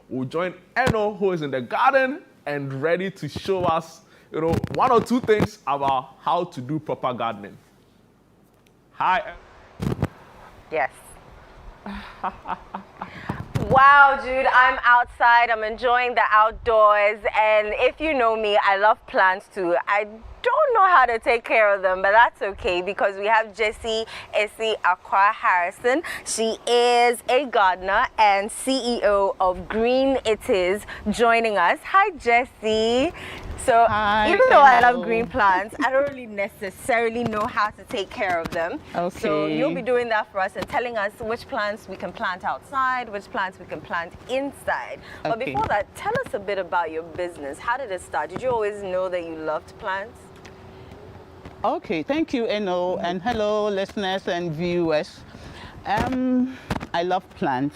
we'll join Eno, who is in the garden and ready to show us, one or two things about how to do proper gardening. Hi. Yes. Wow, dude, I'm outside. I'm enjoying the outdoors. And if you know me, I love plants too. I don't know how to take care of them, but that's okay because we have Jessie Akwa Harrison. She is a gardener and CEO of Green It Is joining us. Hi, Jessie. So Hi, even though I love green plants, I don't really necessarily know how to take care of them. Okay. So you'll be doing that for us and telling us which plants we can plant outside, which plants we can plant inside. But Okay. before that, tell us a bit about your business. How did it start? Did you always know that you loved plants? Okay, thank you, Eno, and hello, listeners and viewers. I love plants.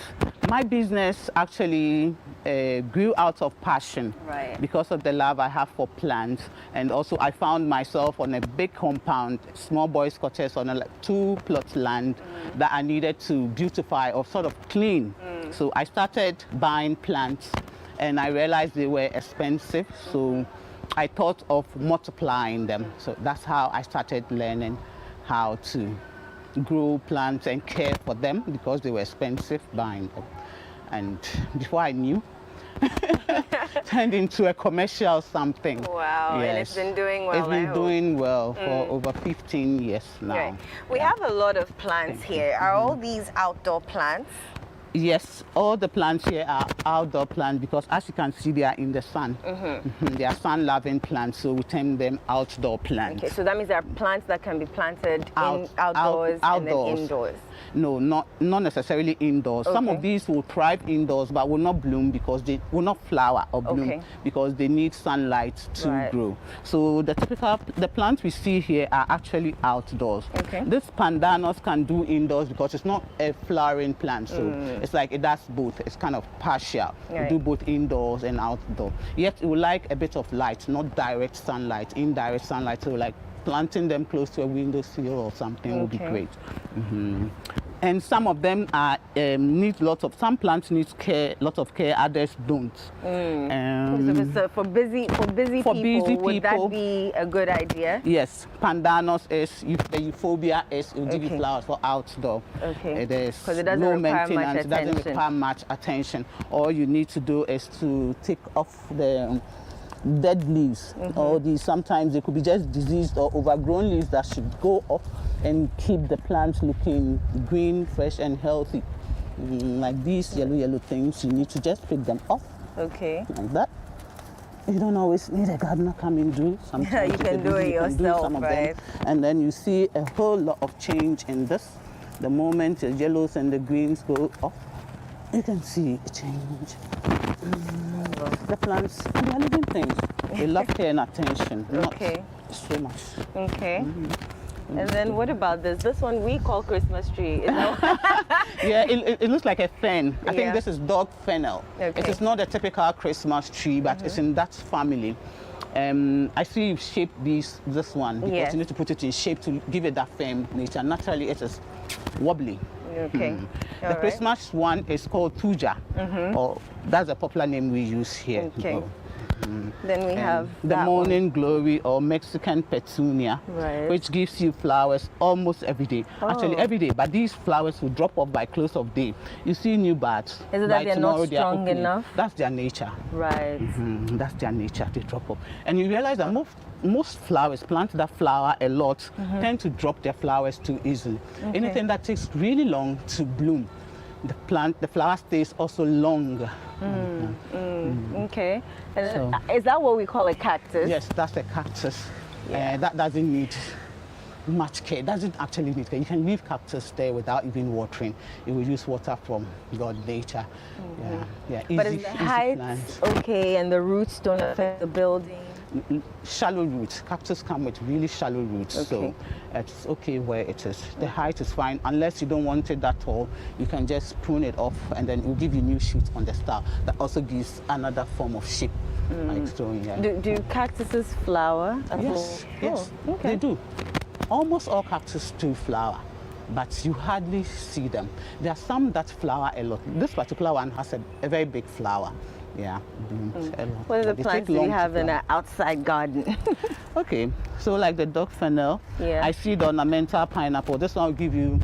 My business actually grew out of passion, Right. because of the love I have for plants, and also I found myself on a big compound, small boys' quarters on a 2-plot land that I needed to beautify or sort of clean. So I started buying plants, and I realized they were expensive. So I thought of multiplying them. So that's how I started learning how to grow plants and care for them, because they were expensive buying them. And before I knew, turned into a commercial something. Wow, Yes. and it's been doing well. It's been doing well for over 15 years now. Right. We have a lot of plants here. Are all these outdoor plants? Yes, all the plants here are outdoor plants because, as you can see, they are in the sun. They are sun-loving plants, so we term them outdoor plants. Okay, so that means there are plants that can be planted outdoors outdoors. and then indoors. No, not necessarily indoors. Some of these will thrive indoors but will not bloom because they will not flower or bloom because they need sunlight to grow. So the plants we see here are actually outdoors. Okay. This pandanus can do indoors because it's not a flowering plant, so it's like it does both. It's kind of partial. Right. It do both indoors and outdoor. Yet it will like a bit of light, not direct sunlight. Indirect sunlight, so like planting them close to a windowsill or something would be great. And some of them are some plants need lot of care, others don't. So for busy people, would that be a good idea? Yes, pandanus the euphorbia it will give you flowers for outdoor. Okay. Because it doesn't low require much maintenance, it doesn't attention. require much attention. All you need to do is to take off the dead leaves. Or sometimes they could be just diseased or overgrown leaves that should go off and keep the plants looking green, fresh and healthy. Like these yellow things, you need to just pick them off. Okay. Like that. You don't always need a gardener come and do. Sometimes You can do it yourself, some of right? them. And then you see a whole lot of change in this. The moment the yellows and the greens go off, you can see a change. The plants, they are living things. They love care and attention. Not so much. Okay. And then what about this? This one we call Christmas tree. Is that Yeah, it looks like a fern. I think this is dog fennel. Okay. It is not a typical Christmas tree, but it's in that family. I see you've shaped this one because you need to put it in shape to give it that firm nature. Naturally, it is wobbly. Okay. The Christmas one is called Tuja, or that's a popular name we use here. Okay. Then we have the morning glory or Mexican petunia, which gives you flowers almost every day. Actually every day, but these flowers will drop off by close of day. You see new buds. Is it that they're not strong enough? That's their nature. Right. That's their nature, they drop off. And you realize that most flowers, plants that flower a lot, tend to drop their flowers too easily. Anything that takes really long to bloom, the flower stays also longer. Okay. And is that what we call a cactus? Yes, that's a cactus. That doesn't need much care. It doesn't actually need care. You can leave cactus there without even watering. It will use water from God's nature. But is the height okay and the roots don't affect the building? Shallow roots. Cactus come with really shallow roots, so it's okay where it is. The height is fine, unless you don't want it that tall. You can just prune it off, and then it will give you new shoots on the star. That also gives another form of shape. Like so, Do cactuses flower? Yes, they do. Almost all cactus do flower. but you hardly see them. There are some that flower a lot. This particular one has a very big flower. Yeah, blooms a lot. What are the They plants take do you long to have in flower. an outside garden? Okay, so like the dog fennel, Yeah. I see the ornamental pineapple. This one will give you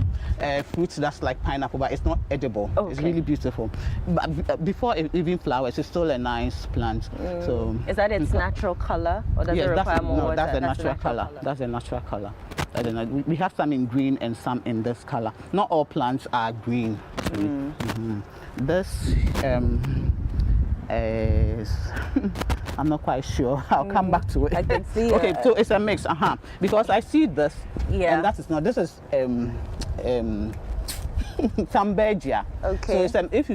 fruits that's like pineapple, but it's not edible. Oh, It's okay. really beautiful. But before it even flowers, it's still a nice plant. So Is that its natural color, or does it yes, require more water? that's a natural color. That's a natural color. We have some in green and some in this color. Not all plants are green. This is I'm not quite sure. I'll come back to it. I can see Okay, it. so it's a mix. Because I see this. Yeah. And that is not. This is Tambergia. Okay. So it's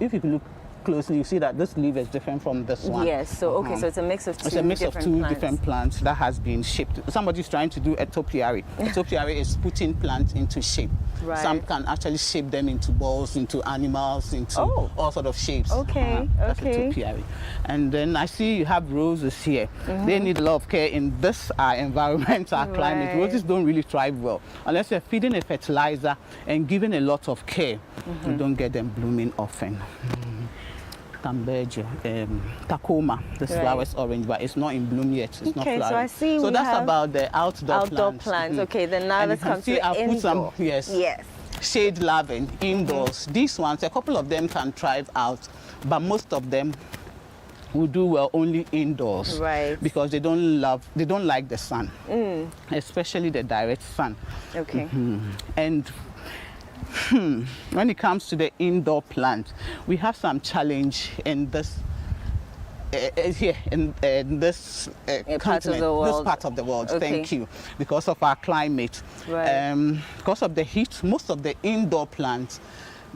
if you look closely, you see that this leaf is different from this one. Yes. So okay. So it's a mix of two. It's a mix of two plants. different plants that has been shaped. Somebody's trying to do a topiary. A topiary is putting plants into shape. Right. Some can actually shape them into balls, into animals, into all sort of shapes. Okay, That's okay. a topiary. And then I see you have roses here. They need a lot of care in this environment, our climate. Right. Roses don't really thrive well. Unless you're feeding a fertilizer and giving a lot of care, you don't get them blooming often. Tambergia, Tacoma. This Right. flower is orange, but it's not in bloom yet. It's not Okay, flowering. so I see So we that's have about the outdoor plants. Mhm. Okay, then now And let's you can come see to I put indoor. some, yes, Yes. shade loving indoors. These ones, a couple of them can thrive out, but most of them will do well only indoors. Right. Because they don't like the sun, especially the direct sun. Okay. And when it comes to the indoor plant, we have some challenge in this here in this part of continent, the world. this part of the world. Okay. Thank you, because of our climate, Right. because of the heat. Most of the indoor plants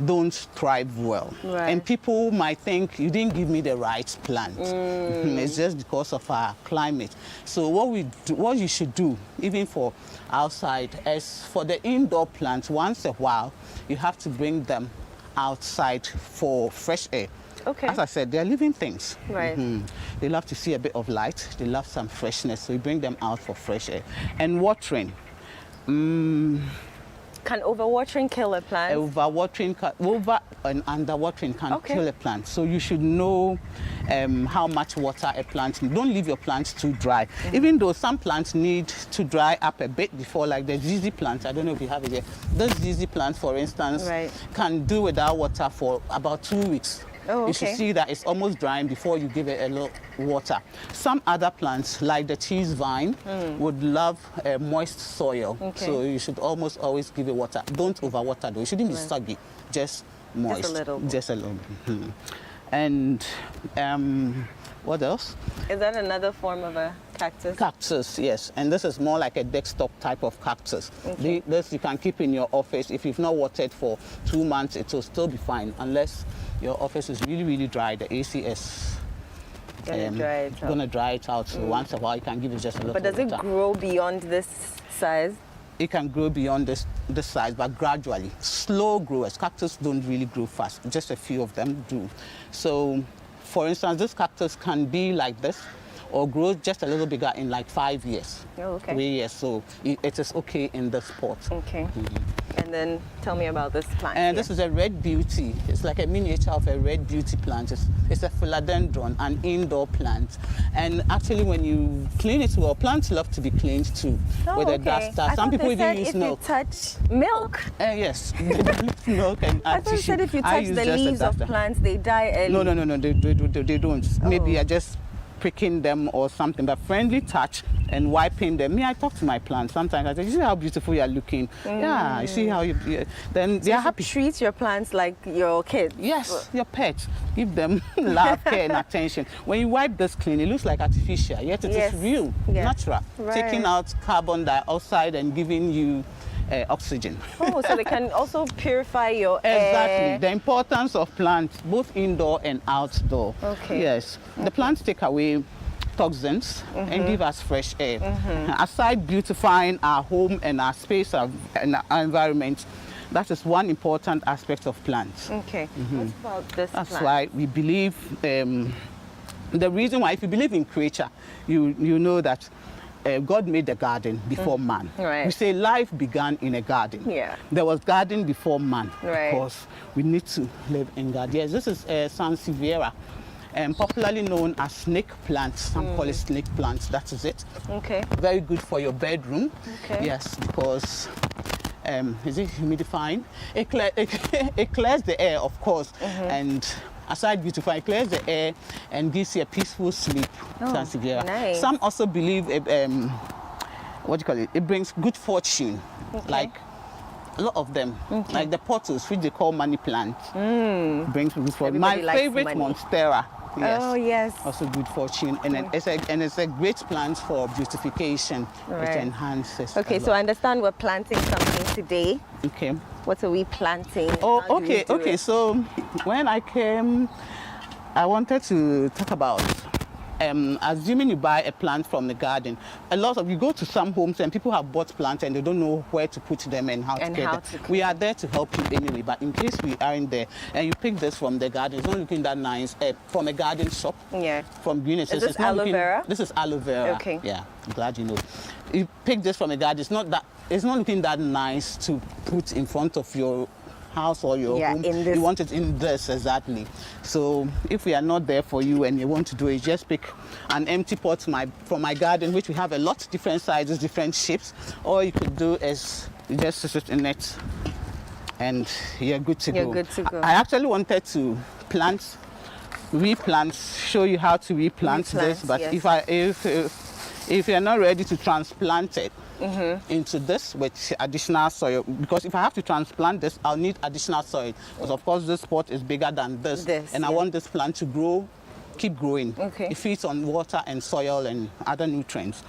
don't thrive well, Right. and people might think you didn't give me the right plant. It's just because of our climate. So what you should do, even for outside, is for the indoor plants, once a while you have to bring them outside for fresh air. Okay. As I said, they're living things. Right. They love to see a bit of light. They love some freshness. So you bring them out for fresh air. And watering. Can overwatering kill a plant? Over and underwatering can Okay. kill a plant. So you should know how much water a plant needs. Don't leave your plants too dry. Even though some plants need to dry up a bit before, like the ZZ plant, I don't know if you have it here. This ZZ plant, for instance, Right. can do without water for about 2 weeks. Oh, You should okay. see that it's almost drying before you give it a little water. Some other plants, like the cheese vine, would love moist soil. Okay. So you should almost always give it water. Don't overwater though. It shouldn't be soggy, just moist. little bit. Just a little bit. And what else? Is that another form of a cactus? Cactus, yes. And this is more like a desktop type of cactus. Okay. This you can keep in your office. If you've not watered for 2 months, it will still be fine, unless your office is really, really dry. The AC is gonna dry it out. So once a while, you can give it just a little But does it water. grow beyond this size? It can grow beyond this size, but gradually. Slow growers. Cactus don't really grow fast. Just a few of them do. So, for instance, this cactus can be like this, or grow just a little bigger in like 5 years. Oh, okay. 3 years. So it is okay in this pot. Okay. And then tell me about this plant. And here. this is a red beauty. It's like a miniature of a red beauty plant. It's a philodendron, an indoor plant. And actually, when you clean it well, plants love to be cleaned too with a duster. I Some thought people they even said use if milk. you touch milk. Yes, milk and I thought you said if you touch the leaves of plants, they die early. No, they don't. Maybe I just pricking them or something, but friendly touch and wiping them. I talk to my plants sometimes. I say, you see how beautiful you are looking? Yeah, you see how then they are happy. Treat your plants like your kids. Yes, your pets. Give them love, care, and attention. When you wipe this clean, it looks like artificial, yet it Yes. is real, Yes. natural. Right. Taking out carbon dioxide and giving you oxygen. Oh, so they can also purify your Exactly. air. The importance of plants, both indoor and outdoor. Okay. Yes. The plants take away toxins and give us fresh air. Aside beautifying our home and our space and our environment, that is one important aspect of plants. Okay. What about this That's plant? why we believe, the reason why, if you believe in creature, you know that God made the garden before man. Right. We say life began in a garden. Yeah. There was garden before man. Right. Because we need to live in garden. Yes, this is Sansevieria, popularly known as snake plant. Some call it snake plant. That is it. Okay. Very good for your bedroom. Okay. Yes, because is it humidifying? It clears the air, of course, and aside beautifying, it clears the air and gives you a peaceful sleep. Sansevieria. Nice. Some also believe what do you call it? It brings good fortune, like a lot of them, like the pottles, which they call money plants, brings good fortune. My Everybody likes favorite money. Monstera. Yes. Oh, yes. Also good fortune, and it's a great plant for beautification. Right. It enhances. Okay, so I understand we're planting something today. Okay. What are we planting? Oh, How do we okay, do okay. it? So when I came, I wanted to talk about. Assuming you buy a plant from the garden, you go to some homes and people have bought plants and they don't know where to put them and how to get them. We are there to help you anyway, but in case we aren't there and you pick this from the garden, it's not looking that nice, from a garden shop. Yeah. From Green. Is this aloe vera? This is aloe vera. Okay. Yeah, I'm glad you know. You pick this from a garden, it's not looking that nice to put in front of your house or your home. In this. You want it in this, exactly. So if we are not there for you and you want to do it, just pick an empty pot from my garden, which we have a lot, different sizes, different shapes. All you could do is you just sit it in it and you're good to go. You're good to go. I actually wanted to replant, show you how to replant this, but yes. if you're not ready to transplant it into this with additional soil, because if I have to transplant this, I'll need additional soil. Because of course this pot is bigger than this, and I want this plant to grow, keep growing. Okay. It feeds on water and soil and other nutrients.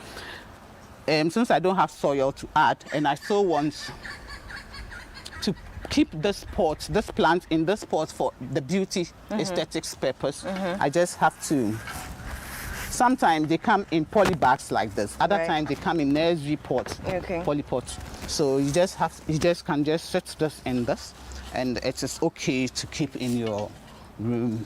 Since I don't have soil to add, and I still want to keep this plant in this pot for the beauty aesthetics purpose, I just have to. Sometimes they come in poly bags like this. Other times they come in nursery pots, poly pots. So you can just set this in this, and it is okay to keep in your room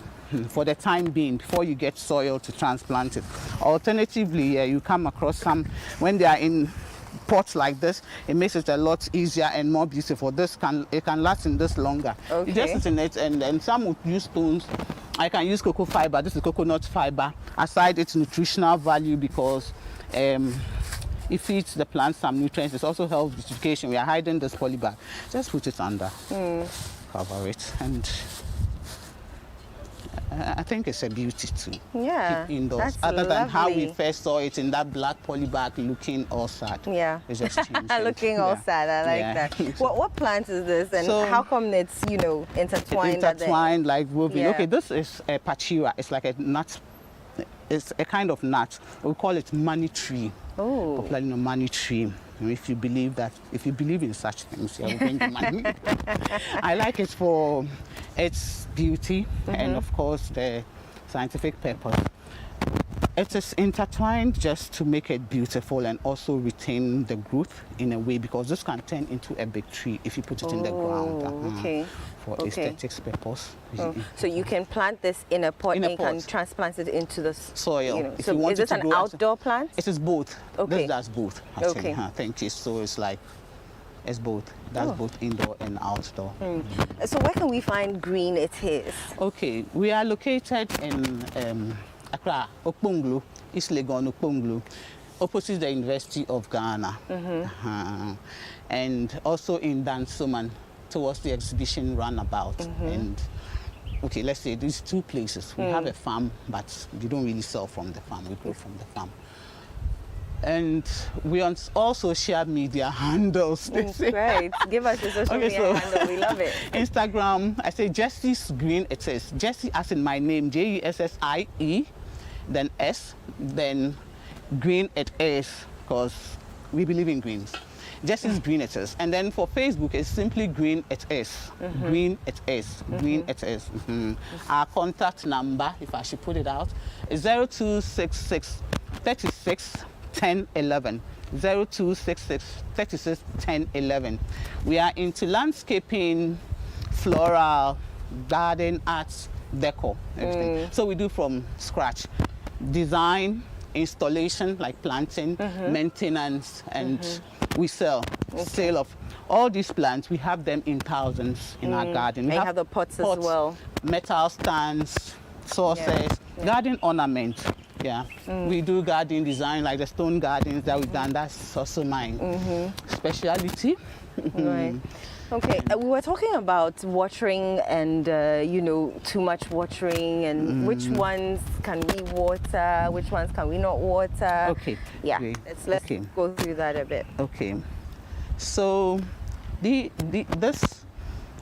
for the time being before you get soil to transplant it. Alternatively, you come across some when they are in pots like this, it makes it a lot easier and more beautiful. It can last in this longer. Okay. You just sit in it, and some would use stones. I can use cocoa fiber. This is coconut fiber. Aside its nutritional value, because it feeds the plant some nutrients. It also helps beautification. We are hiding this poly bag. Just put it under, cover it, and I think it's a beauty too. Yeah, keep indoors. that's Other than how we lovely. first saw it in that black poly bag, looking all sad. Yeah. It's just changed. Looking all sad. I like Yeah. that. What plant is this, and So- how come it's intertwined? at the- Intertwined like woven. Yeah. Okay, this is a pachira. It's like a nut. It's a kind of nut. We call it money tree. Oh. Popularly known money tree. And if you believe in such things, you'll bring money. I like it for its beauty and of course the scientific purpose. It is intertwined just to make it beautiful and also retain the growth in a way, because this can turn into a big tree if you put it in the ground. Okay. For aesthetics purpose. So you can plant this in a pot In a and you can pot. transplant it into the Soil. If So you want is it this to an grow as a- outdoor plant? It is both. Okay. This does both. Actually. Okay. Thank you. So it's like, it's both. That's both indoor and outdoor. So where can we find Green It Is? Okay, we are located in Accra, Okponglo, East Legon, Okponglo, opposite the University of Ghana. And also in Dansoman, towards the exhibition roundabout. And okay, let's say these two places. We have a farm, but we don't really sell from the farm. We grow from the farm. And we on all social media handles. they say. Great. Give us the social media handle. We love it. Instagram, I say Jessie's Green It Is. Jessie as in my name, Jessie, then S, then Green It Is, because we believe in greens. Jessie's Green It Is. And then for Facebook, it's simply Green It Is. Green It Is. Green It Is. Our contact number, if I should put it out, is 0266 36 10 11. 0266 36 10 11. We are into landscaping, floral, garden, arts, decor, everything. So we do from scratch. Design, installation, like planting, maintenance, and we sell. Sale of all these plants, we have them in thousands in our garden. We have the pots as well. Metal stands, saucers, garden ornament. Yeah, we do garden design, like the stone gardens that we've done. That's also my speciality. Right. Okay, we were talking about watering and, you know, too much watering and which ones can we water, which ones can we not water. Okay. Yeah, Okay. let's go through that a bit. Okay. So this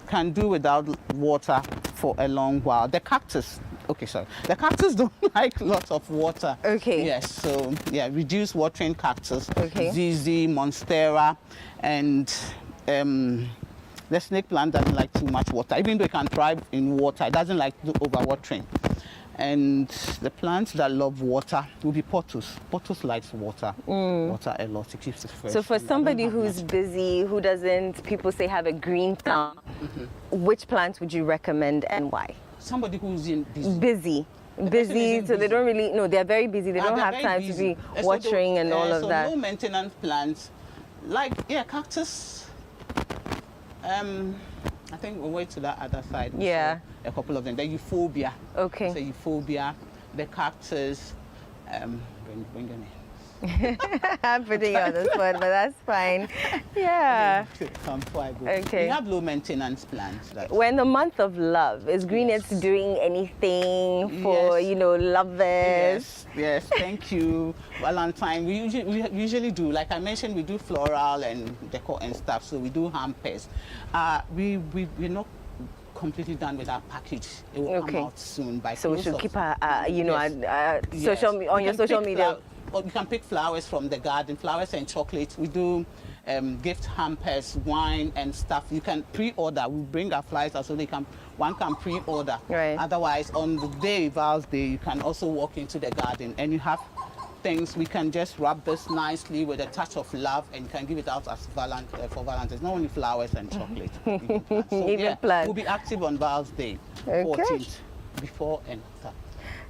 can do without water for a long while. The cactus, okay, sorry. The cactus don't like lots of water. Okay. Yes, so yeah, reduce watering cactus. Okay. ZZ, monstera, and the snake plant doesn't like too much water. Even though it can thrive in water, it doesn't like overwatering. And the plants that love water will be pothos. Pothos likes water. Water a lot. It keeps it fresh. So for somebody who's busy, who doesn't, people say, have a green thumb, which plants would you recommend and why? Somebody who's in busy. Busy. person Busy, isn't so they don't really, no, they're very busy. They don't they're have very time to busy. be watering and all of so that. low maintenance plants, like, yeah, cactus. I think we'll wait to that other side. We'll Yeah. show a couple of them. The euphorbia. Okay. So euphorbia, the cactus. Bring them in. I'm putting you on the spot, but that's fine. Yeah. Come before I go. Okay. We have low maintenance plants. We're in the month of love. Is Greenets doing anything for, Yes. you know, lovers? Yes, thank you. Valentine, we usually do, like I mentioned, we do floral and decor and stuff, so we do hampers. We're not completely done with our package. It will come out soon by So we should close keep of- our, you know, Yes. on your social media. Or you can pick flowers from the garden, flowers and chocolates. We do gift hampers, wine and stuff. You can pre-order. We bring our flyers out so one can pre-order. Right. Otherwise, on the day, Val's Day, you can also walk into the garden and you have things. We can just wrap this nicely with a touch of love and you can give it out as for Valentine's. Not only flowers and chocolate. Even plants. So, Even plants. We'll be active on Val's Day, Okay. 14th, before and after.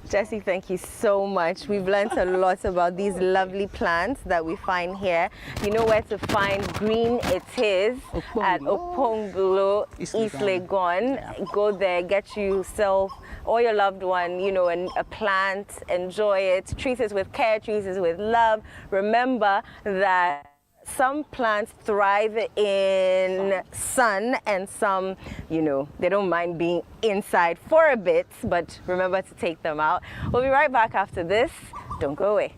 Jessie, thank you so much. We've learned a lot about these lovely plants that we find here. You know where to find Green It Is at Oponglo, East Legon. Go there, get yourself or your loved one, you know, a plant, enjoy it, treat it with care, treat it with love. Remember that some plants thrive in sun and some, you know, they don't mind being inside for a bit, but remember to take them out. We'll be right back after this. Don't go away.